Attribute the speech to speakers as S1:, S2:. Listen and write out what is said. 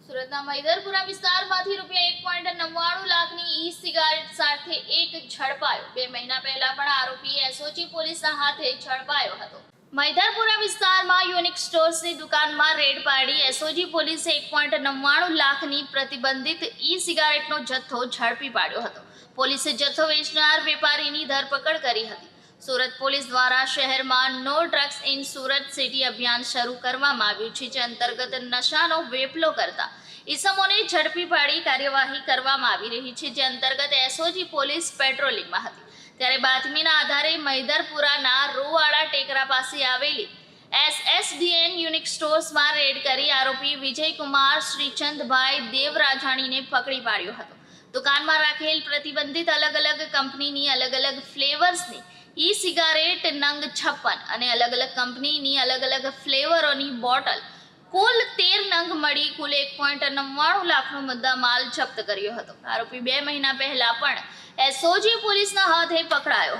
S1: સુરતના મૈદરપુરા વિસ્તારમાંથી ₹1.99 લાખની ઈ સિગારેટ સાથે એક ઝડપાયો। 2 મહિના પહેલા પણ આરોપી એસઓજી પોલીસના હાથે ઝડપાયો હતો। મૈદરપુરા વિસ્તારમાં યુનિક સ્ટોર્સની દુકાનમાં રેડ પાડી એસઓજી પોલીસે 1.99 લાખની પ્રતિબંધિત ઈ સિગારેટનો જથ્થો ઝડપી પાડ્યો હતો। પોલીસે જથ્થો વેચનાર વેપારીની ધરપકડ કરી હતી। સુરત પોલીસ દ્વારા શહેરમાં no drugs in Surat city અભિયાન શરૂ કરવામાં આવ્યું છે, જે અંતર્ગત નશાનો વેપલો કરતા ઇસમોને ઝડપી પાડી કાર્યવાહી કરવામાં આવી રહી છે, જે અંતર્ગત એસઓજી પોલીસ પેટ્રોલિંગમાં હતી। ત્યારે બાતમીના આધારે મૈદરપુરાના રોવાડા ટેકરા પાસે આવેલી એસએસડીએન યુનિક સ્ટોર્સમાં રેડ કરી આરોપી વિજયકુમાર શ્રીચંદભાઈ દેવરાજાણીને પકડી પાડ્યો હતો। દુકાનમાં રાખેલ પ્રતિબંધિત અલગ અલગ કંપનીની અલગ અલગ ફ્લેવર્સની ઈ સિગારેટ નંગ 56 અને અલગ અલગ કંપનીની અલગ અલગ ફ્લેવરોની બોટલ કુલ 13 નંગ મળી કુલ 1.99 લાખનો મુદ્દામાલ જપ્ત કર્યો હતો। આરોપી 2 મહિના પહેલા પણ એસઓજી પોલીસના હાથે પકડાયો હતો।